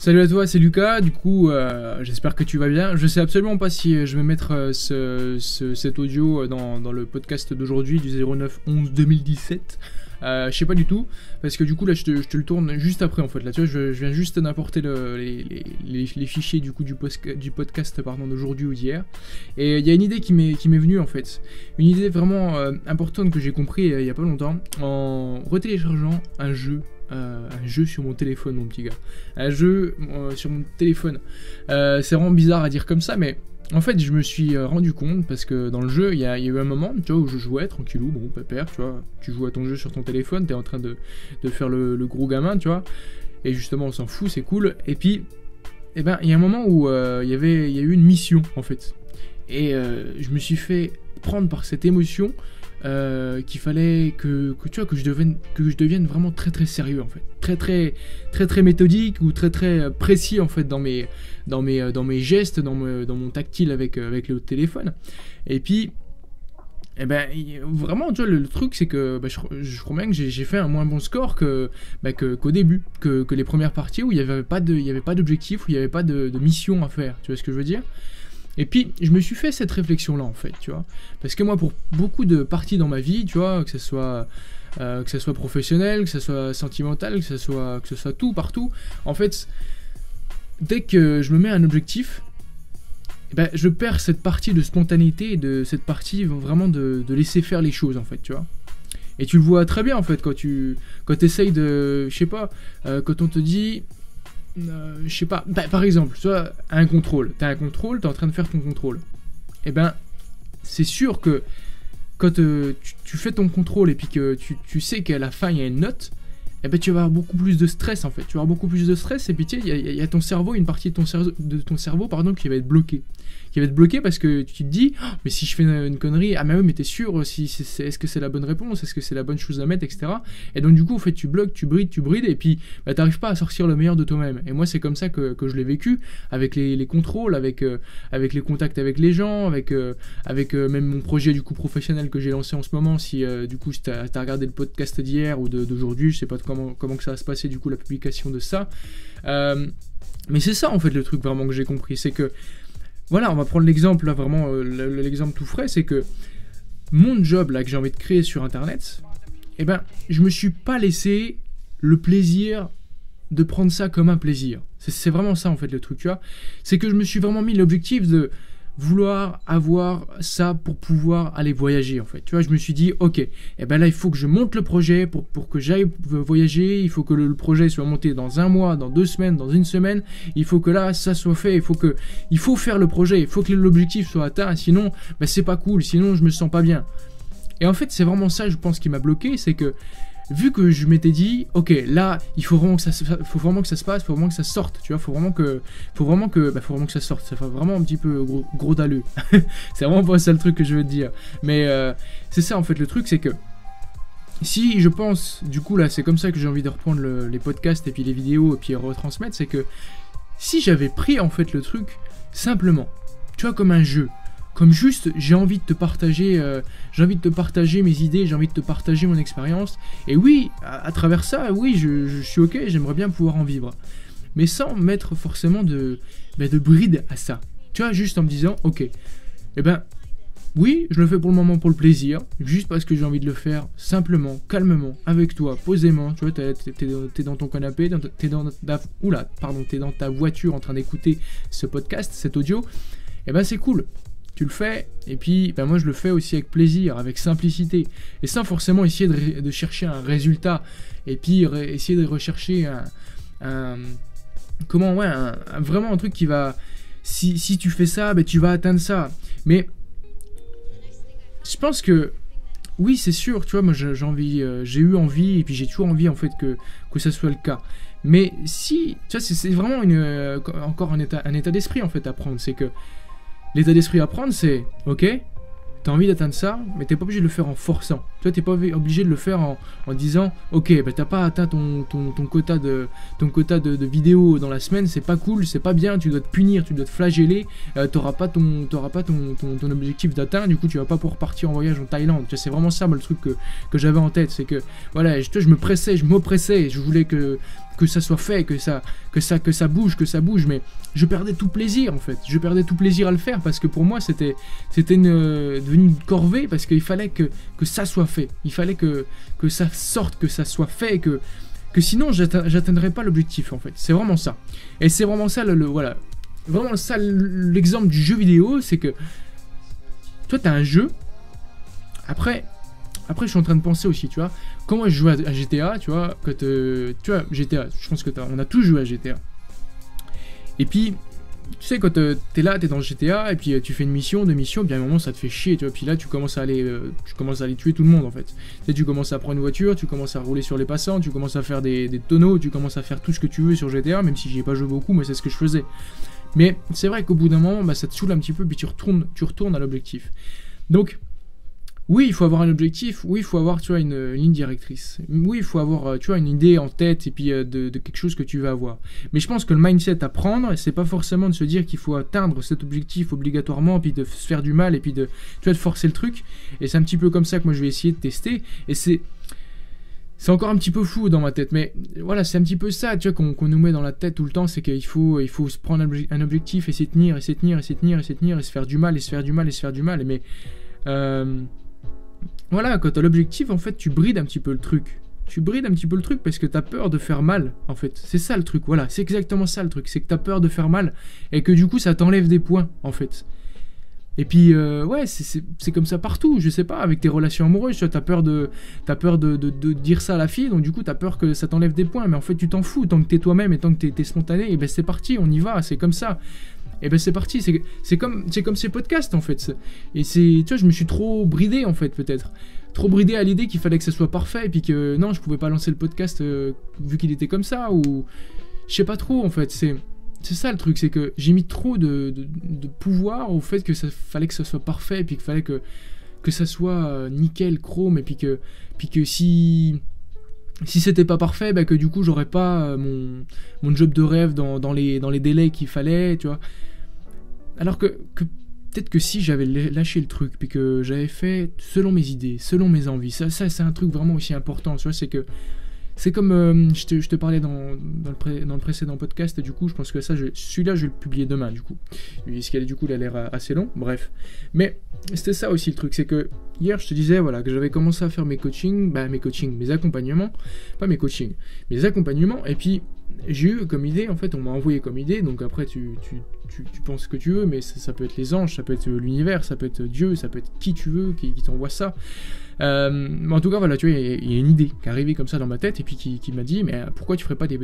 Salut à toi, c'est Lucas, du coup j'espère que tu vas bien. Je sais absolument pas si je vais mettre cet audio dans le podcast d'aujourd'hui du 09/11/2017. Je sais pas du tout, parce que du coup là je te le tourne juste après en fait. Là tu vois, je viens juste d'importer les fichiers du coup du podcast d'aujourd'hui ou d'hier. Et il y a une idée qui m'est venue en fait. Une idée vraiment importante que j'ai compris il y a pas longtemps en retéléchargeant un jeu sur mon téléphone, mon petit gars. Un jeu sur mon téléphone. C'est vraiment bizarre à dire comme ça, mais en fait, je me suis rendu compte, parce que dans le jeu, il y a eu un moment, tu vois, où je jouais tranquillou, bon, pépère, tu vois. Tu joues à ton jeu sur ton téléphone, t'es en train de faire le gros gamin, tu vois. Et justement, on s'en fout, c'est cool. Et puis, eh ben, il y a un moment où il y a eu une mission, en fait. Et je me suis fait prendre par cette émotion. Qu'il fallait que je devienne vraiment très très sérieux en fait, très méthodique ou très précis en fait dans mes gestes, dans mon tactile avec le téléphone. Et puis ben vraiment tu vois, le truc c'est que je crois bien que j'ai fait un moins bon score qu'au début, que les premières parties où il y avait pas d'objectif, où il y avait pas de mission à faire, tu vois ce que je veux dire. Et puis, je me suis fait cette réflexion-là, en fait, tu vois. Parce que moi, pour beaucoup de parties dans ma vie, tu vois, que ce soit professionnel, que ce soit sentimental, que ce soit tout, partout, en fait, dès que je me mets un objectif, ben, je perds cette partie de spontanéité, de cette partie vraiment de laisser faire les choses, en fait, tu vois. Et tu le vois très bien, en fait, quand tu essayes de, je sais pas, quand on te dit... je sais pas, par exemple, tu vois, un contrôle, t'as en train de faire ton contrôle. Et ben, c'est sûr que quand tu fais ton contrôle et puis que tu sais qu'à la fin il y a une note, et ben tu vas avoir beaucoup plus de stress en fait. Tu vas avoir beaucoup plus de stress et puis tu sais, il y a ton cerveau, une partie de ton cerveau, pardon, qui va être bloquée. Parce que tu te dis, oh, mais si je fais une connerie, ah mais oui, mais t'es sûr, est-ce que c'est la bonne réponse, est-ce que c'est la bonne chose à mettre, etc. Et donc du coup, en fait, tu bloques, tu brides, et puis bah, t'arrives pas à sortir le meilleur de toi-même. Et moi, c'est comme ça que je l'ai vécu, avec les contrôles, avec les contacts avec les gens, avec même mon projet du coup professionnel que j'ai lancé en ce moment. Si du coup t'as regardé le podcast d'hier ou d'aujourd'hui, je sais pas comment que ça va se passer du coup la publication de ça. Mais c'est ça en fait le truc vraiment que j'ai compris, c'est que voilà, on va prendre l'exemple là, vraiment l'exemple tout frais, c'est que mon job là que j'ai envie de créer sur internet, eh ben je me suis pas laissé le plaisir de prendre ça comme un plaisir. C'est vraiment ça en fait le truc, tu vois. C'est que je me suis vraiment mis l'objectif de vouloir avoir ça pour pouvoir aller voyager en fait, tu vois. Je me suis dit ok, et ben là il faut que je monte le projet pour que j'aille voyager, il faut que le projet soit monté dans un mois, dans 2 semaines, dans une semaine, il faut que là ça soit fait, il faut faire le projet, il faut que l'objectif soit atteint, sinon ben, c'est pas cool, sinon je me sens pas bien. Et en fait c'est vraiment ça je pense qui m'a bloqué, c'est que vu que je m'étais dit, ok, là, il faut vraiment que ça se passe, faut vraiment que ça sorte, tu vois, faut vraiment que ça sorte, ça fait vraiment un petit peu gros dalleux. C'est vraiment pas ça le truc que je veux te dire. Mais c'est ça en fait le truc, c'est que si je pense, du coup là, c'est comme ça que j'ai envie de reprendre les podcasts et puis les vidéos et puis retransmettre, c'est que si j'avais pris en fait le truc simplement, tu vois, comme un jeu. Comme juste, j'ai envie de te partager mes idées, j'ai envie de te partager mon expérience. Et oui, à travers ça, oui, je suis ok, j'aimerais bien pouvoir en vivre. Mais sans mettre forcément de bride à ça. Tu vois, juste en me disant, ok, eh ben, oui, je le fais pour le moment pour le plaisir, juste parce que j'ai envie de le faire simplement, calmement, avec toi, posément. Tu vois, t'es dans ton canapé, t'es dans ta voiture en train d'écouter ce podcast, cet audio. Eh ben, c'est cool. Tu le fais, et puis ben moi je le fais aussi avec plaisir, avec simplicité, et sans forcément essayer de chercher un résultat, et puis essayer de rechercher vraiment un truc qui va, si tu fais ça, ben tu vas atteindre ça. Mais je pense que oui, c'est sûr, tu vois, moi j'ai eu envie, et puis j'ai toujours envie en fait que ça soit le cas. Mais si, tu vois, c'est vraiment encore un état d'esprit en fait à prendre, c'est que l'état d'esprit à prendre, c'est, ok, t'as envie d'atteindre ça, mais t'es pas obligé de le faire en forçant. Tu vois, t'es pas obligé de le faire en disant, ok, bah t'as pas atteint ton quota de vidéos dans la semaine, c'est pas cool, c'est pas bien, tu dois te punir, tu dois te flageller, t'auras pas ton objectif d'atteindre, du coup tu vas pas pouvoir partir en voyage en Thaïlande. Tu vois, c'est vraiment ça, moi, le truc que j'avais en tête, c'est que, voilà, je me pressais, je m'oppressais, je voulais que que ça soit fait, que ça bouge, mais je perdais tout plaisir en fait. Je perdais tout plaisir à le faire parce que pour moi c'était devenu une corvée parce qu'il fallait que ça soit fait. Il fallait que ça sorte, que ça soit fait, que sinon j'atteindrais pas l'objectif en fait. C'est vraiment ça. Et c'est vraiment ça voilà. Vraiment ça l'exemple du jeu vidéo, c'est que toi t'as un jeu. Après je suis en train de penser aussi, tu vois. Quand moi je jouais à GTA, tu vois, tu vois, GTA, je pense que on a tous joué à GTA. Et puis, tu sais, quand t'es là, t'es dans GTA, et puis tu fais une mission, deux missions, puis à un moment ça te fait chier, tu vois. Puis là, tu commences à aller tuer tout le monde en fait. Tu sais, tu commences à prendre une voiture, tu commences à rouler sur les passants, tu commences à faire des tonneaux, tu commences à faire tout ce que tu veux sur GTA, même si j'y ai pas joué beaucoup, mais c'est ce que je faisais. Mais c'est vrai qu'au bout d'un moment, bah, ça te saoule un petit peu, puis tu retournes à l'objectif. Donc, oui, il faut avoir un objectif, oui, il faut avoir, tu vois, une ligne directrice. Oui, il faut avoir, tu vois, une idée en tête et puis de quelque chose que tu veux avoir. Mais je pense que le mindset à prendre, c'est pas forcément de se dire qu'il faut atteindre cet objectif obligatoirement, puis de se faire du mal et puis tu vois, de forcer le truc. Et c'est un petit peu comme ça que moi je vais essayer de tester. Et c'est encore un petit peu fou dans ma tête, mais voilà, c'est un petit peu ça, tu vois, qu'on nous met dans la tête tout le temps, c'est qu'il faut se prendre un objectif et s'y tenir, et se faire du mal, et se faire du mal, et se faire du mal. Mais voilà, quand t'as l'objectif, en fait, tu brides un petit peu le truc. Tu brides un petit peu le truc parce que t'as peur de faire mal, en fait. C'est ça le truc, voilà. C'est exactement ça le truc. C'est que t'as peur de faire mal et que du coup, ça t'enlève des points, en fait. Et puis, ouais, c'est comme ça partout. Je sais pas, avec tes relations amoureuses, tu vois, t'as peur de dire ça à la fille, donc du coup, t'as peur que ça t'enlève des points. Mais en fait, tu t'en fous. Tant que t'es toi-même et tant que t'es spontané, et ben c'est parti, on y va, c'est comme ça. Et ben c'est parti, c'est comme ces podcasts en fait. Et tu vois, je me suis trop bridé en fait, peut-être. Trop bridé à l'idée qu'il fallait que ça soit parfait, et puis que non, je pouvais pas lancer le podcast vu qu'il était comme ça, ou je sais pas trop en fait. C'est ça le truc, c'est que j'ai mis trop de pouvoir au fait que ça fallait que ça soit parfait, et puis qu'il fallait que ça soit nickel, chrome, et puis que si c'était pas parfait, bah que du coup j'aurais pas mon job de rêve dans les délais qu'il fallait, tu vois. Alors que peut-être que si j'avais lâché le truc, puis que j'avais fait selon mes idées, selon mes envies, ça c'est un truc vraiment aussi important, tu vois, c'est comme je te parlais dans le précédent podcast, et du coup je pense que celui-là je vais le publier demain du coup. Parce qu'il a l'air assez long, bref. Mais c'était ça aussi le truc, c'est que hier je te disais voilà que j'avais commencé à faire mes accompagnements, pas mes coachings, mes accompagnements, et puis j'ai eu comme idée, en fait on m'a envoyé comme idée, donc après tu penses ce que tu veux, mais ça peut être les anges, ça peut être l'univers, ça peut être Dieu, ça peut être qui tu veux qui t'envoie ça. Mais en tout cas voilà, tu vois, il y a une idée qui est arrivée comme ça dans ma tête, et puis qui m'a dit mais pourquoi tu ferais pas des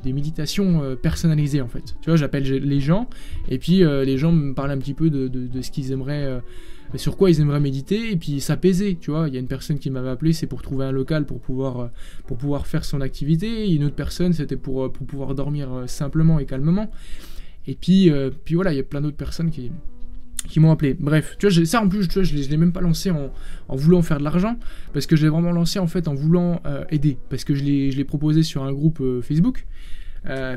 méditations personnalisées en fait. Tu vois, j'appelle les gens, et puis les gens me parlent un petit peu de ce qu'ils aimeraient, sur quoi ils aimeraient méditer, et puis s'apaiser, tu vois. Il y a une personne qui m'avait appelé, c'est pour trouver un local pour pouvoir faire son activité. Une autre personne, c'était pour pouvoir dormir simplement et calmement. Et puis voilà, il y a plein d'autres personnes qui m'ont appelé. Bref, tu vois, ça en plus, tu vois, je l'ai même pas lancé en voulant faire de l'argent, parce que je l'ai vraiment lancé en fait en voulant aider, parce que je l'ai proposé sur un groupe Facebook.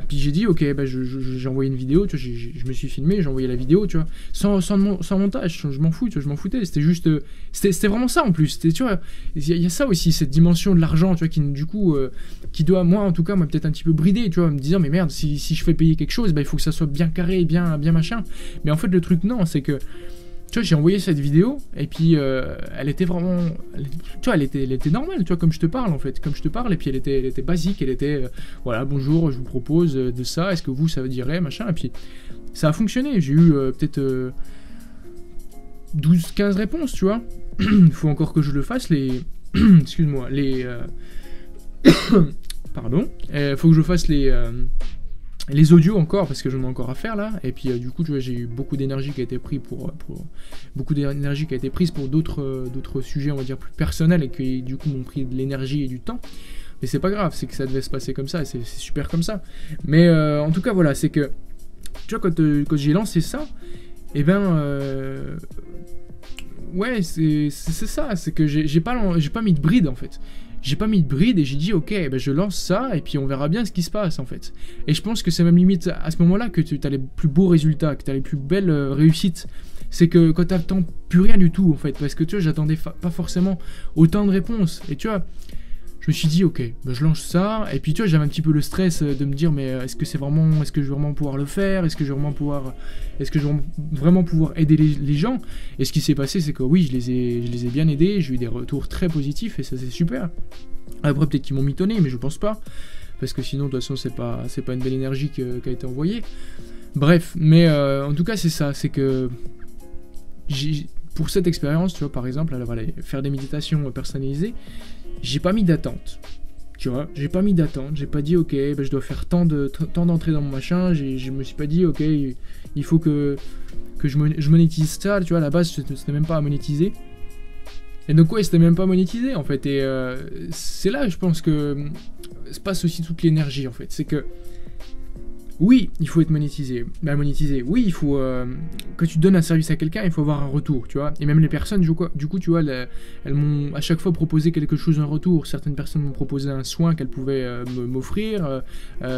Puis j'ai dit ok, bah j'ai envoyé une vidéo, tu vois, je me suis filmé, j'ai envoyé la vidéo, tu vois, sans montage, je m'en fous, tu vois, je m'en foutais, c'était juste, c'était vraiment ça en plus, tu vois, il y a ça aussi, cette dimension de l'argent, tu vois, qui du coup, qui doit, moi en tout cas, moi peut-être un petit peu brider, tu vois, me disant mais merde, si je fais payer quelque chose, bah il faut que ça soit bien carré, bien machin, mais en fait le truc non, c'est que tu vois, j'ai envoyé cette vidéo, et puis elle était vraiment, tu vois, elle était normale, tu vois, comme je te parle en fait, et puis elle était basique, elle était, voilà, bonjour, je vous propose de ça, est-ce que vous, ça vous dirait, machin, et puis ça a fonctionné, j'ai eu peut-être 12-15 réponses, tu vois, il faut encore que je le fasse, excuse-moi, pardon, faut que je fasse les audios encore, parce que j'en ai encore à faire là, et puis du coup tu vois, j'ai eu beaucoup d'énergie qui a été prise pour d'autres sujets, on va dire plus personnels, et qui du coup m'ont pris de l'énergie et du temps, mais c'est pas grave, c'est que ça devait se passer comme ça, et c'est super comme ça. Mais en tout cas voilà, c'est que tu vois, quand j'ai lancé ça, et ben ouais, c'est ça, c'est que j'ai pas mis de bride en fait. J'ai pas mis de bride, et j'ai dit ok, ben je lance ça et puis on verra bien ce qui se passe en fait. Et je pense que c'est même limite à ce moment-là que tu as les plus beaux résultats, que tu as les plus belles réussites. C'est que quand t'attends plus rien du tout en fait, parce que tu vois, j'attendais pas forcément autant de réponses. Et tu vois, je me suis dit, ok, bah, je lance ça, et puis tu vois, j'avais un petit peu le stress de me dire, mais est-ce que je vais vraiment pouvoir le faire, est-ce que je vais vraiment pouvoir aider les gens? Et ce qui s'est passé, c'est que oui, je les ai bien aidés, j'ai eu des retours très positifs, et ça c'est super. Après, peut-être qu'ils m'ont mitonné, mais je pense pas, parce que sinon, de toute façon, c'est pas une belle énergie qui a été envoyée. Bref, mais en tout cas, c'est ça, c'est que pour cette expérience, tu vois, par exemple, alors, voilà, faire des méditations personnalisées, j'ai pas mis d'attente. Tu vois, j'ai pas mis d'attente, j'ai pas dit ok, ben, je dois faire tant d'entrées dans mon machin, je me suis pas dit ok, il faut que je monétise ça, tu vois, à la base c'était même pas à monétiser. Et donc ouais, c'était même pas monétisé en fait, et c'est là je pense que se passe aussi toute l'énergie en fait, c'est que oui, il faut être monétisé. Bah, monétisé, oui, il faut... quand tu donnes un service à quelqu'un, il faut avoir un retour, tu vois. Et même les personnes, du coup, tu vois, elles m'ont à chaque fois proposé quelque chose en retour. Certaines personnes m'ont proposé un soin qu'elles pouvaient m'offrir.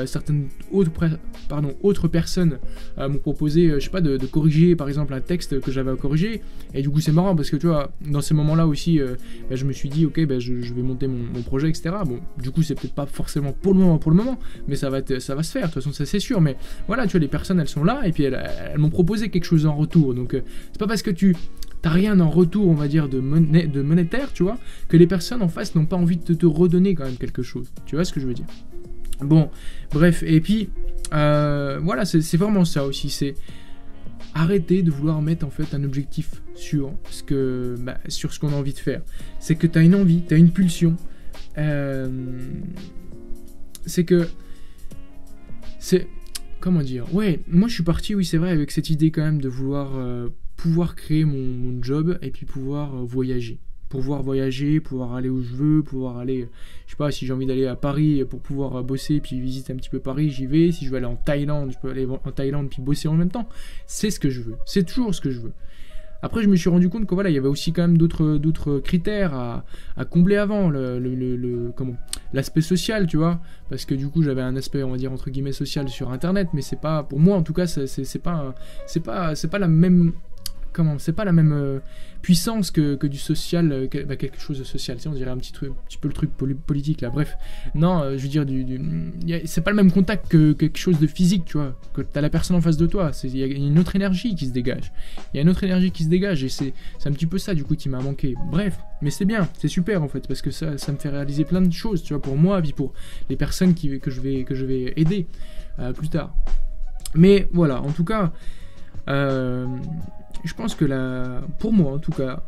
Certaines autres personnes m'ont proposé, je sais pas, de corriger, par exemple, un texte que j'avais à corriger. Et du coup, c'est marrant, parce que, tu vois, dans ces moments-là aussi, bah, je me suis dit, ok, bah, je vais monter mon projet, etc. Bon, du coup, c'est peut-être pas forcément pour le moment, mais ça va se faire. De toute façon, ça, c'est sûr, mais voilà, tu vois, les personnes elles sont là et puis elles m'ont proposé quelque chose en retour, donc c'est pas parce que t'as rien en retour, on va dire, de monétaire, tu vois, que les personnes en face n'ont pas envie de te redonner quand même quelque chose, tu vois ce que je veux dire. Bon, bref, et puis voilà, c'est vraiment ça aussi, c'est arrêter de vouloir mettre en fait un objectif sur ce qu'on a envie de faire. C'est que t'as une envie, t'as une pulsion, comment dire? Ouais, moi je suis parti, oui c'est vrai, avec cette idée quand même de vouloir pouvoir créer mon job et puis pouvoir voyager. Pouvoir aller où je veux, pouvoir aller, je sais pas, si j'ai envie d'aller à Paris pour pouvoir bosser puis visiter un petit peu Paris, j'y vais. Si je veux aller en Thaïlande, je peux aller en Thaïlande puis bosser en même temps. C'est ce que je veux, c'est toujours ce que je veux. Après, je me suis rendu compte que voilà, il y avait aussi quand même d'autres critères à combler avant, l'aspect social, tu vois, parce que du coup, j'avais un aspect, on va dire entre guillemets social sur Internet, mais c'est pas, pour moi en tout cas, c'est pas la même. C'est pas la même puissance que du social, quelque chose de social, tu sais, on dirait un petit peu le truc politique là, bref. Non, je veux dire, c'est pas le même contact que quelque chose de physique, tu vois, que t'as la personne en face de toi, il y a une autre énergie qui se dégage. Et c'est un petit peu ça, du coup, qui m'a manqué. Bref, mais c'est bien, c'est super en fait, parce que ça me fait réaliser plein de choses, tu vois, pour moi, puis pour les personnes que je vais aider plus tard. Mais voilà, en tout cas... je pense que pour moi en tout cas,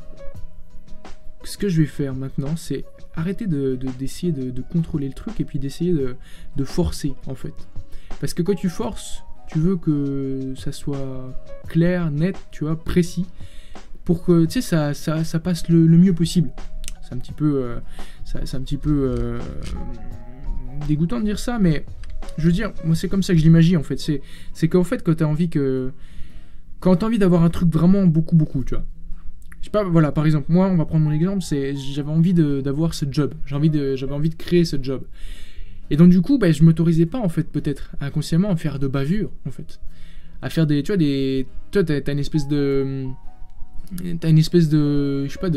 ce que je vais faire maintenant, c'est arrêter d'essayer de contrôler le truc et puis d'essayer de forcer en fait. Parce que quand tu forces, tu veux que ça soit clair, net, tu vois, précis, pour que tu sais ça passe le mieux possible. C'est un petit peu dégoûtant de dire ça, mais je veux dire, moi c'est comme ça que je l'imagine en fait. C'est qu'en fait quand t'as envie d'avoir un truc vraiment beaucoup, tu vois. Je sais pas, voilà, par exemple, moi, on va prendre mon exemple, j'avais envie d'avoir ce job. J'avais envie de créer ce job. Et donc, du coup, je m'autorisais pas, en fait, peut-être, inconsciemment, à faire de bavures, en fait. À faire tu vois, t'as une espèce de... je sais pas,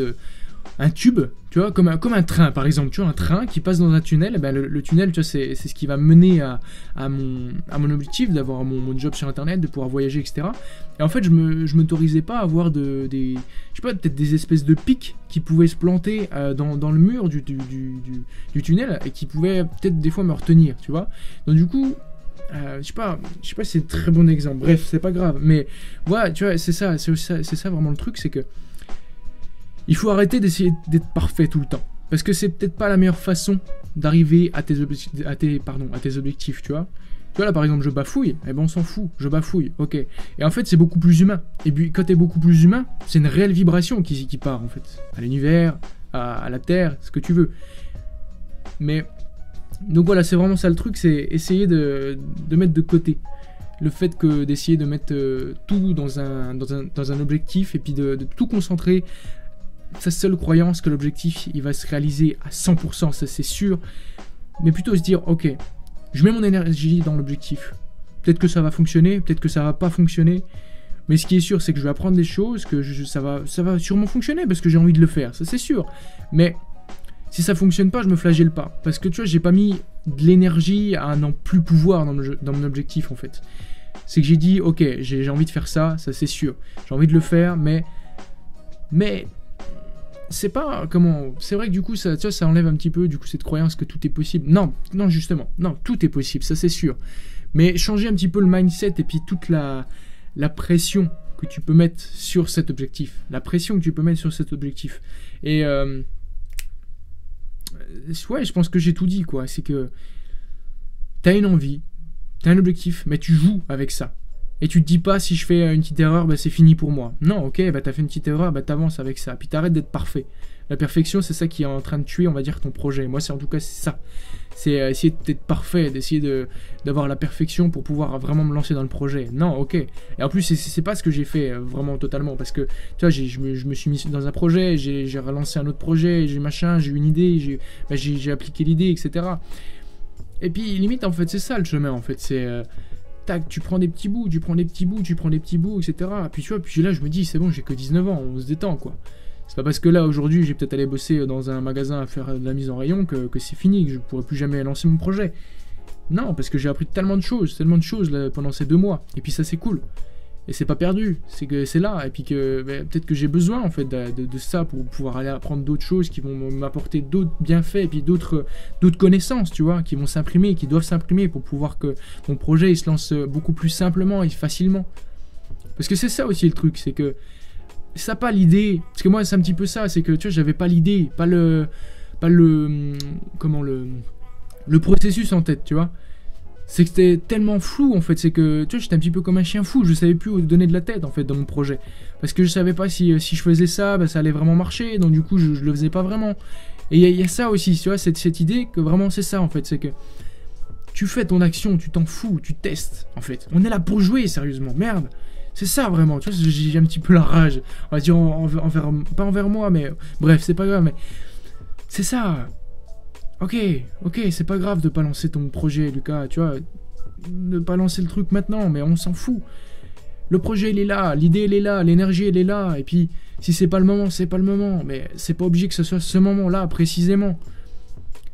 un tube, tu vois, comme un train par exemple, tu vois, un train qui passe dans un tunnel, le tunnel, tu vois, c'est ce qui va mener à mon objectif d'avoir mon job sur internet, de pouvoir voyager, etc. Et en fait, je m'autorisais pas à avoir je sais pas, peut-être des espèces de pics qui pouvaient se planter dans le mur du tunnel et qui pouvaient peut-être des fois me retenir, tu vois. Donc du coup, je sais pas si c'est un très bon exemple, bref, c'est pas grave, mais voilà, tu vois, c'est ça vraiment le truc, c'est que il faut arrêter d'essayer d'être parfait tout le temps. Parce que c'est peut-être pas la meilleure façon d'arriver à tes objectifs, tu vois. Tu vois, là, par exemple, je bafouille. Eh ben, on s'en fout. Je bafouille. Ok. Et en fait, c'est beaucoup plus humain. Et puis, quand t'es beaucoup plus humain, c'est une réelle vibration qui part, en fait. À l'univers, à la Terre, ce que tu veux. Mais... donc voilà, c'est vraiment ça le truc, c'est essayer de mettre de côté le fait d'essayer de mettre tout dans un objectif et puis de tout concentrer sa seule croyance que l'objectif il va se réaliser à 100%, ça c'est sûr, mais plutôt se dire ok, je mets mon énergie dans l'objectif, peut-être que ça va fonctionner, peut-être que ça va pas fonctionner, mais ce qui est sûr c'est que je vais apprendre des choses, que ça va sûrement fonctionner parce que j'ai envie de le faire, ça c'est sûr, mais Si ça fonctionne pas, je me flagelle pas. Parce que tu vois, j'ai pas mis de l'énergie à n'en plus pouvoir dans mon objectif en fait. C'est que j'ai dit, ok, j'ai envie de faire ça c'est sûr. J'ai envie de le faire, mais c'est pas comment. C'est vrai que du coup, ça, tu vois, ça enlève un petit peu du coup cette croyance que tout est possible. Non, justement, non, tout est possible, ça c'est sûr. Mais changer un petit peu le mindset et puis toute la pression que tu peux mettre sur cet objectif. Et ouais, je pense que j'ai tout dit, quoi. C'est que t'as une envie, t'as un objectif, mais tu joues avec ça. Et tu te dis pas, si je fais une petite erreur, bah c'est fini pour moi. Non, ok, bah t'as fait une petite erreur, bah t'avances avec ça. Puis t'arrêtes d'être parfait. La perfection, c'est ça qui est en train de tuer, on va dire, ton projet. Moi, c'est en tout cas, c'est ça. C'est essayer d'être parfait, d'essayer d'avoir la perfection pour pouvoir vraiment me lancer dans le projet. Non, ok. Et en plus, c'est pas ce que j'ai fait vraiment totalement. Parce que, tu vois, je me suis mis dans un projet, j'ai relancé un autre projet, j'ai eu une idée, j'ai appliqué l'idée, etc. Et puis, limite, en fait, c'est ça le chemin, en fait. C'est... tac, tu prends des petits bouts, etc. Puis tu vois, puis là, je me dis, c'est bon, j'ai que 19 ans, on se détend, quoi. C'est pas parce que là, aujourd'hui, j'ai peut-être allé bosser dans un magasin à faire de la mise en rayon que c'est fini, que je pourrai plus jamais lancer mon projet. Non, parce que j'ai appris tellement de choses là, pendant ces 2 mois. Et puis ça, c'est cool. Et c'est pas perdu, c'est que c'est là. Et puis que peut-être que j'ai besoin, en fait, de ça pour pouvoir aller apprendre d'autres choses qui vont m'apporter d'autres bienfaits et puis d'autres connaissances, tu vois, qui vont s'imprimer, qui doivent s'imprimer pour pouvoir que mon projet, il se lance beaucoup plus simplement et facilement. Parce que c'est ça aussi le truc, c'est que ça pas l'idée, parce que moi c'est un petit peu ça, c'est que tu vois, j'avais pas l'idée, pas le processus en tête, tu vois. C'est que c'était tellement flou en fait, c'est que tu vois, j'étais un petit peu comme un chien fou, je savais plus où donner de la tête en fait dans mon projet. Parce que je savais pas si je faisais ça, bah, ça allait vraiment marcher, donc du coup je le faisais pas vraiment. Et il y a ça aussi, tu vois, cette idée que vraiment c'est ça en fait, c'est que tu fais ton action, tu t'en fous, tu testes en fait. On est là pour jouer sérieusement, merde. C'est ça vraiment, tu vois, j'ai un petit peu la rage. On va dire pas envers moi, mais bref, c'est pas grave, mais c'est ça. Ok, c'est pas grave de pas lancer ton projet, Lucas, tu vois, de pas lancer le truc maintenant, mais on s'en fout. Le projet, il est là, l'idée, elle est là, l'énergie, elle est là, et puis, si c'est pas le moment, c'est pas le moment, mais c'est pas obligé que ce soit ce moment-là, précisément.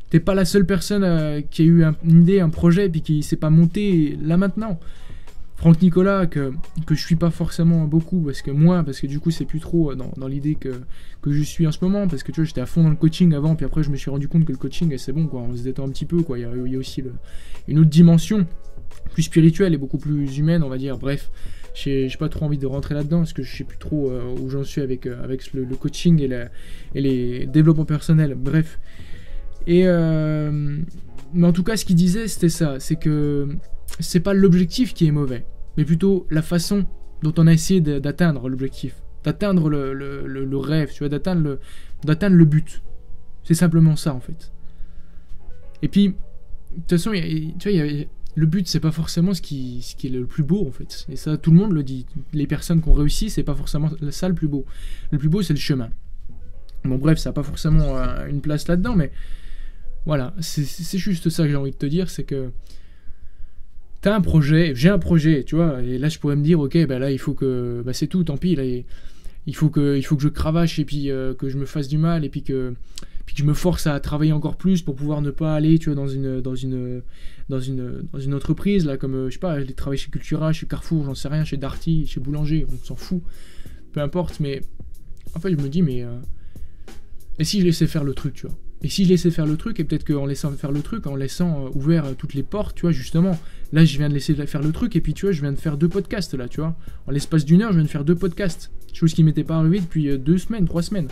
T'es pas la seule personne qui a eu une idée, un projet, puis qui s'est pas monté là maintenant. Franck Nicolas, que je suis pas forcément beaucoup, parce que du coup c'est plus trop dans l'idée que je suis en ce moment, parce que tu vois, j'étais à fond dans le coaching avant, puis après je me suis rendu compte que le coaching c'est bon, quoi, on se détend un petit peu, quoi. Il y a aussi une autre dimension, plus spirituelle et beaucoup plus humaine, on va dire, bref. J'ai pas trop envie de rentrer là-dedans, parce que je sais plus trop où j'en suis avec le coaching et les développements personnels, bref. Mais en tout cas, ce qu'il disait, c'était ça, c'est que c'est pas l'objectif qui est mauvais, mais plutôt la façon dont on a essayé d'atteindre l'objectif, d'atteindre le rêve, tu vois, d'atteindre le but. C'est simplement ça, en fait. Et puis, de toute façon, tu vois, le but, c'est pas forcément ce qui est le plus beau, en fait. Et ça, tout le monde le dit. Les personnes qui ont réussi, c'est pas forcément ça le plus beau. Le plus beau, c'est le chemin. Bon, bref, ça n'a pas forcément une place là-dedans, mais voilà, c'est juste ça que j'ai envie de te dire, c'est que t'as un projet, j'ai un projet, tu vois, et là je pourrais me dire, ok, bah là il faut que, bah c'est tout, tant pis, là il faut que je cravache et puis que je me fasse du mal et puis que je me force à travailler encore plus pour pouvoir ne pas aller, tu vois, dans une entreprise là, comme je sais pas, aller travailler chez Cultura, chez Carrefour, j'en sais rien, chez Darty, chez Boulanger, on s'en fout, peu importe, mais en fait je me dis, mais et si je laissais faire le truc, tu vois. Et si je laissais faire le truc, et peut-être qu'en laissant faire le truc, en laissant ouvert toutes les portes, tu vois, justement, là je viens de laisser faire le truc, et puis tu vois, je viens de faire 2 podcasts là, tu vois. En l'espace d'1 heure, je viens de faire 2 podcasts. Chose qui m'était pas arrivée depuis 2 semaines, 3 semaines.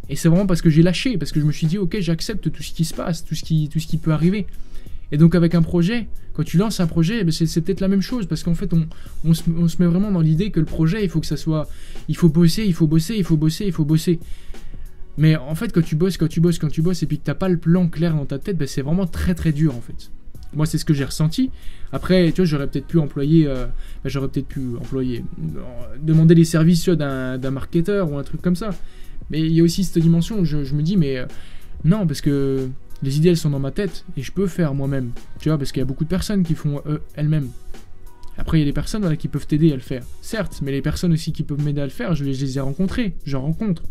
Et c'est vraiment parce que j'ai lâché, parce que je me suis dit, ok, j'accepte tout ce qui se passe, tout ce qui peut arriver. Et donc avec un projet, quand tu lances un projet, ben c'est peut-être la même chose, parce qu'en fait, on se met vraiment dans l'idée que le projet, il faut que ça soit... Il faut bosser. Mais en fait, quand tu bosses, et puis que t'as pas le plan clair dans ta tête, ben c'est vraiment très très dur en fait. Moi, c'est ce que j'ai ressenti. Après, tu vois, j'aurais peut-être pu employer, demander les services, tu vois, d'un marketeur ou un truc comme ça. Mais il y a aussi cette dimension où je me dis, mais non, parce que les idées, elles sont dans ma tête et je peux faire moi-même. Tu vois, parce qu'il y a beaucoup de personnes qui font elles-mêmes. Après, il y a des personnes voilà, qui peuvent t'aider à le faire, certes, mais les personnes aussi qui peuvent m'aider à le faire, je les ai rencontrées, j'en rencontre.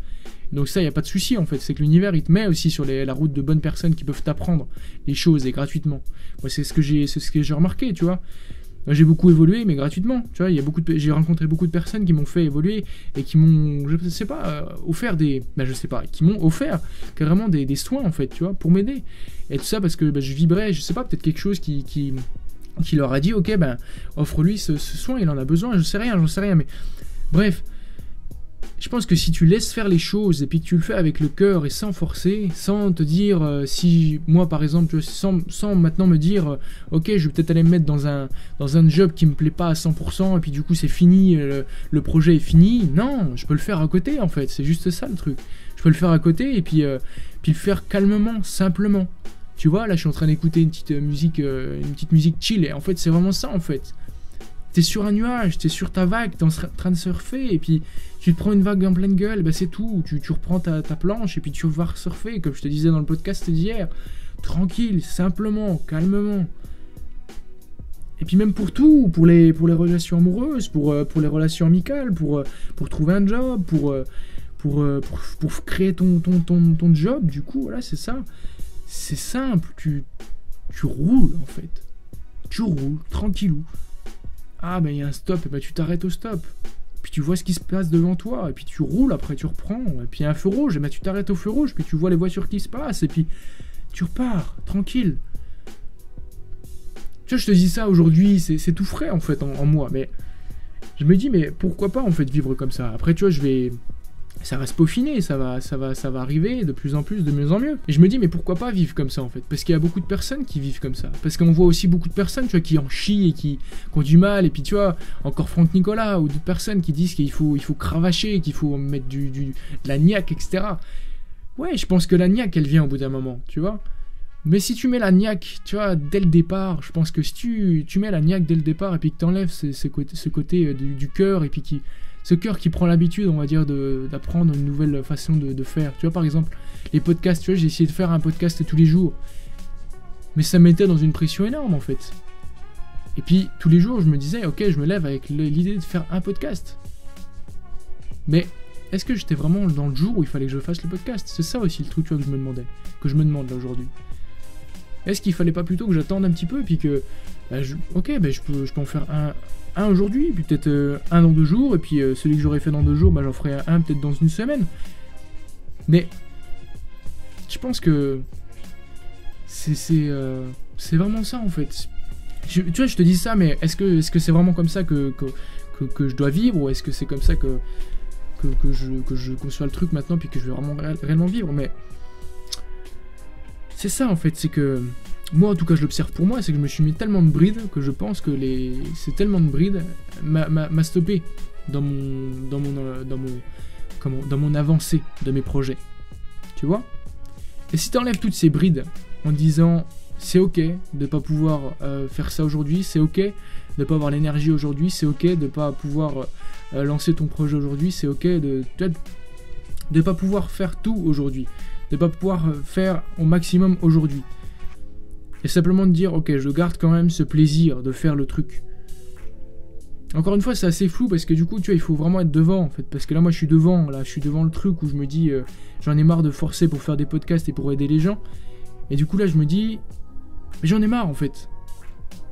Donc ça, il n'y a pas de souci en fait, c'est que l'univers, il te met aussi sur la route de bonnes personnes qui peuvent t'apprendre les choses et gratuitement. Moi, c'est ce que j'ai remarqué, tu vois. Moi, j'ai beaucoup évolué, mais gratuitement, tu vois. J'ai rencontré beaucoup de personnes qui m'ont fait évoluer et qui m'ont, je sais pas, offert des... je sais pas, qui m'ont offert carrément des soins en fait, tu vois, pour m'aider. Et tout ça parce que je vibrais, je sais pas, peut-être quelque chose qui leur a dit, ok, offre-lui ce soin, il en a besoin, j'en sais rien, mais bref, je pense que si tu laisses faire les choses et puis que tu le fais avec le cœur et sans forcer, sans te dire, si moi par exemple, sans maintenant me dire, ok, je vais peut-être aller me mettre dans un job qui me plaît pas à 100% et puis du coup c'est fini, le projet est fini, non, je peux le faire à côté en fait, c'est juste ça le truc. Je peux le faire à côté et puis le faire calmement, simplement. Tu vois, là je suis en train d'écouter une petite musique chill, et en fait c'est vraiment ça en fait. T'es sur un nuage, t'es sur ta vague, t'es en train de surfer, et puis tu te prends une vague en pleine gueule, c'est tout, tu reprends ta planche, et puis tu vas surfer, comme je te disais dans le podcast d'hier, tranquille, simplement, calmement. Et puis même pour tout, pour les relations amoureuses, pour les relations amicales, pour trouver un job, pour créer ton job, du coup, voilà, c'est ça. C'est simple, tu roules en fait. Tu roules, tranquillou. Ah il y a un stop, et tu t'arrêtes au stop. Puis tu vois ce qui se passe devant toi, et puis tu roules, après tu reprends. Et puis il y a un feu rouge, et tu t'arrêtes au feu rouge, puis tu vois les voitures qui se passent, et puis tu repars, tranquille. Tu vois, je te dis ça aujourd'hui, c'est tout frais en fait en moi, mais je me dis, mais pourquoi pas en fait vivre comme ça. Après tu vois, ça va se peaufiner, ça va arriver de plus en plus, de mieux en mieux. Et je me dis, mais pourquoi pas vivre comme ça en fait? Parce qu'il y a beaucoup de personnes qui vivent comme ça. Parce qu'on voit aussi beaucoup de personnes, tu vois, qui en chient et qui ont du mal. Et puis tu vois, encore Franck Nicolas ou d'autres personnes qui disent qu'il faut cravacher, qu'il faut mettre de la niaque, etc. Ouais, je pense que la niaque, elle vient au bout d'un moment, tu vois. Mais si tu mets la niaque, tu vois, dès le départ, je pense que si tu mets la niaque dès le départ et puis que t'enlèves ce côté du cœur et puis ce cœur qui prend l'habitude, on va dire, d'apprendre une nouvelle façon de faire. Tu vois, par exemple, les podcasts, tu vois, j'ai essayé de faire un podcast tous les jours. Mais ça me mettait dans une pression énorme, en fait. Et puis, tous les jours, je me disais, ok, je me lève avec l'idée de faire un podcast. Mais est-ce que j'étais vraiment dans le jour où il fallait que je fasse le podcast? C'est ça aussi le truc, tu vois, que je me demande là aujourd'hui. Est-ce qu'il fallait pas plutôt que j'attende un petit peu et puis que... je peux en faire un aujourd'hui, puis peut-être un dans 2 jours, et puis celui que j'aurais fait dans 2 jours, j'en ferai un peut-être dans une semaine. Mais je pense que c'est vraiment ça en fait. Tu vois, je te dis ça, mais est-ce que c'est vraiment comme ça que je dois vivre, ou est-ce que c'est comme ça que je conçois le truc maintenant, puis que je vais vraiment réellement vivre? Mais c'est ça en fait, c'est que moi en tout cas je l'observe pour moi, c'est que je me suis mis tellement de brides que je pense que c'est tellement de brides m'a stoppé dans mon avancée de mes projets, tu vois. Et si t'enlèves toutes ces brides en disant c'est ok de pas pouvoir faire ça aujourd'hui, c'est ok de pas avoir l'énergie aujourd'hui, c'est ok de pas pouvoir lancer ton projet aujourd'hui, c'est ok de pas pouvoir faire tout aujourd'hui, de pas pouvoir faire au maximum aujourd'hui. Et simplement de dire, ok, je garde quand même ce plaisir de faire le truc. Encore une fois, c'est assez flou parce que du coup, tu vois, il faut vraiment être devant en fait. Parce que là, moi, je suis devant le truc où je me dis, j'en ai marre de forcer pour faire des podcasts et pour aider les gens. Et du coup, là, je me dis, mais j'en ai marre en fait.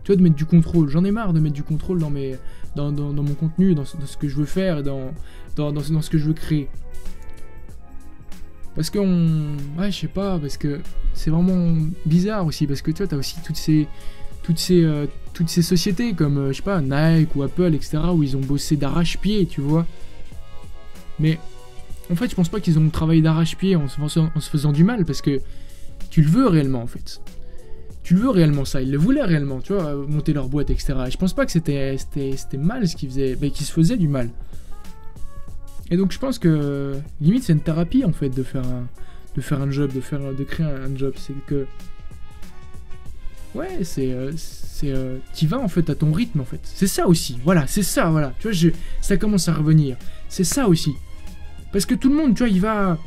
Tu vois, de mettre du contrôle. J'en ai marre de mettre du contrôle dans mon contenu, dans ce que je veux faire et dans ce que je veux créer. Parce que ouais, je sais pas, parce que c'est vraiment bizarre aussi, parce que tu vois, t'as aussi toutes ces sociétés comme, je sais pas, Nike ou Apple, etc., où ils ont bossé d'arrache-pied, tu vois. Mais en fait, je pense pas qu'ils ont travaillé d'arrache-pied en se faisant du mal, parce que tu le veux réellement, en fait. Tu le veux réellement, ça. Ils le voulaient réellement, tu vois, monter leur boîte, etc. Et je pense pas que c'était mal ce qu'ils faisaient, mais qu'ils se faisaient du mal. Et donc je pense que limite c'est une thérapie en fait de faire un job, de créer un job. C'est que ouais, t'y vas en fait à ton rythme en fait. C'est ça aussi. Voilà, c'est ça. Voilà. Tu vois, ça commence à revenir. C'est ça aussi. Parce que tout le monde, tu vois, il va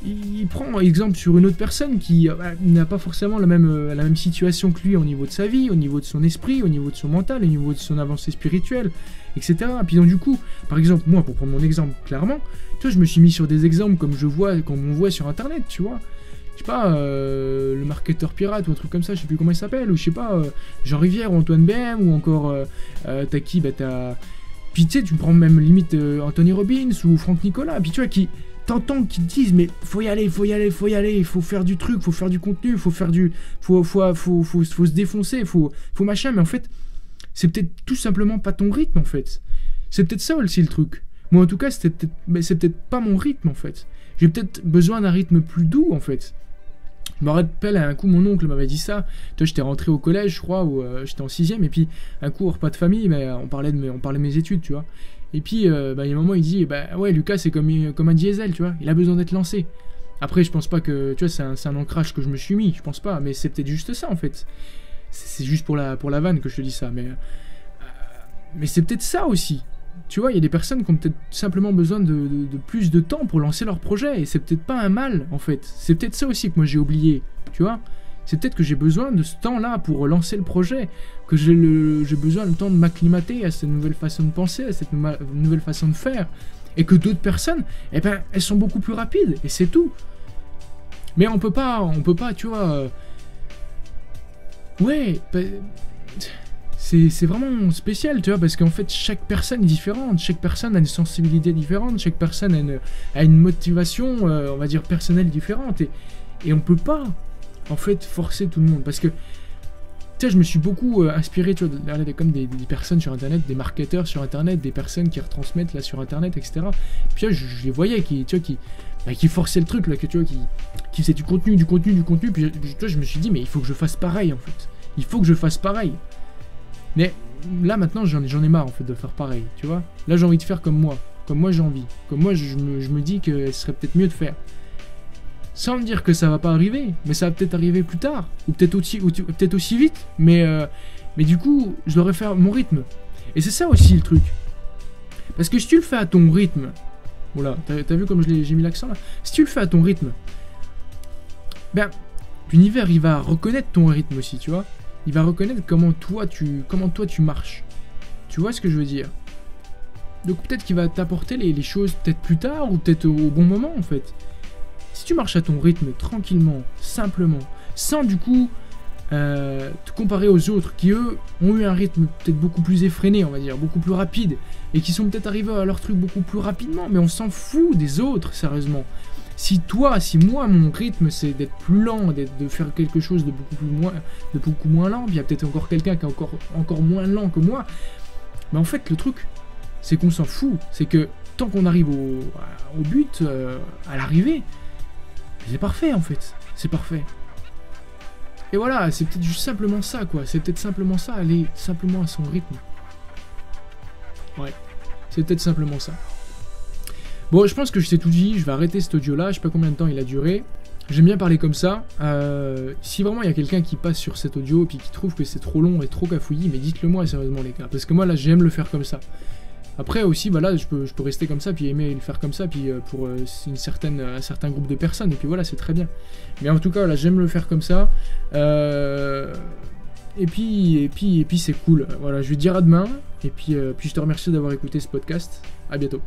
il prend exemple sur une autre personne qui n'a pas forcément la même situation que lui au niveau de sa vie, au niveau de son esprit, au niveau de son mental, au niveau de son avancée spirituelle, etc. Puis donc du coup, par exemple, moi, pour prendre mon exemple clairement, tu vois, je me suis mis sur des exemples comme on voit sur internet, tu vois. Je sais pas, le marketeur pirate ou un truc comme ça, je sais plus comment il s'appelle, ou je sais pas, Jean Rivière ou Antoine BM, ou encore, t'as qui, t'as... Puis tu sais, tu prends même limite Anthony Robbins ou Franck Nicolas, puis tu vois, t'entends qu'ils te disent, mais faut y aller, il faut faire du truc, faut faire du contenu, faut se défoncer, faut machin, mais en fait, c'est peut-être tout simplement pas ton rythme, en fait. C'est peut-être ça aussi le truc. Moi, en tout cas, c'est peut-être pas mon rythme, en fait. J'ai peut-être besoin d'un rythme plus doux, en fait. Je me rappelle, un coup, mon oncle m'avait dit ça. Tu vois, j'étais rentré au collège, je crois, ou j'étais en 6ème, et puis, un coup, au repas de famille, on parlait de mes études, tu vois. Et puis, il y a un moment, il dit, ouais, Lucas, c'est comme un diesel, tu vois, il a besoin d'être lancé. Après, je pense pas que, tu vois, c'est un ancrage que je me suis mis, je pense pas, mais c'est peut-être juste ça, en fait. C'est juste pour la vanne que je te dis ça, mais c'est peut-être ça aussi. Tu vois, il y a des personnes qui ont peut-être simplement besoin de plus de temps pour lancer leur projet, et c'est peut-être pas un mal, en fait. C'est peut-être ça aussi que moi j'ai oublié, tu vois. C'est peut-être que j'ai besoin de ce temps-là pour lancer le projet, que j'ai besoin le temps de m'acclimater à cette nouvelle façon de penser, à cette nouvelle façon de faire, et que d'autres personnes, eh ben, elles sont beaucoup plus rapides, et c'est tout. Mais on peut pas, tu vois... Ouais, c'est vraiment spécial, tu vois, parce qu'en fait, chaque personne est différente, chaque personne a une sensibilité différente, chaque personne a une motivation, on va dire, personnelle différente, et on peut pas, en fait, forcer tout le monde, parce que, tu sais, je me suis beaucoup inspiré, tu vois, comme des personnes sur Internet, des marketeurs sur Internet, des personnes qui retransmettent, là, sur Internet, etc. Puis là, je les voyais, qui forçaient le truc, là, qui faisaient du contenu, puis tu vois, je me suis dit, mais il faut que je fasse pareil, en fait. Il faut que je fasse pareil. Mais là maintenant j'en ai marre en fait de faire pareil, tu vois. Là j'ai envie de faire comme moi j'ai envie, comme moi je me dis que ce serait peut-être mieux de faire. Sans me dire que ça va pas arriver, mais ça va peut-être arriver plus tard, ou peut-être aussi vite, mais du coup je devrais faire mon rythme. Et c'est ça aussi le truc. Parce que si tu le fais à ton rythme, voilà, t'as vu comme j'ai mis l'accent là. Si tu le fais à ton rythme, ben l'univers il va reconnaître ton rythme aussi, tu vois. Il va reconnaître comment toi tu marches. Tu vois ce que je veux dire? Donc peut-être qu'il va t'apporter les choses peut-être plus tard ou peut-être au bon moment en fait. Si tu marches à ton rythme tranquillement, simplement, sans du coup te comparer aux autres qui eux ont eu un rythme peut-être beaucoup plus effréné, on va dire, beaucoup plus rapide, et qui sont peut-être arrivés à leur truc beaucoup plus rapidement, mais on s'en fout des autres, sérieusement. Si moi, mon rythme, c'est d'être plus lent, de faire quelque chose de beaucoup moins lent, il y a peut-être encore quelqu'un qui est encore moins lent que moi, mais en fait, le truc, c'est qu'on s'en fout. C'est que tant qu'on arrive au but, à l'arrivée, c'est parfait, en fait. C'est parfait. Et voilà, c'est peut-être juste simplement ça, quoi. C'est peut-être simplement ça, aller simplement à son rythme. Ouais, c'est peut-être simplement ça. Bon, je pense que je t'ai tout dit, je vais arrêter cet audio-là, je sais pas combien de temps il a duré. J'aime bien parler comme ça. Si vraiment il y a quelqu'un qui passe sur cet audio et puis qui trouve que c'est trop long et trop cafouillis, mais dites-le moi sérieusement les gars, parce que moi là j'aime le faire comme ça. Après aussi, bah là je peux rester comme ça, puis aimer le faire comme ça, puis pour un certain groupe de personnes, et puis voilà, c'est très bien. Mais en tout cas, là j'aime le faire comme ça. Et puis c'est cool. Voilà, je vais te dire à demain, et puis je te remercie d'avoir écouté ce podcast. À bientôt.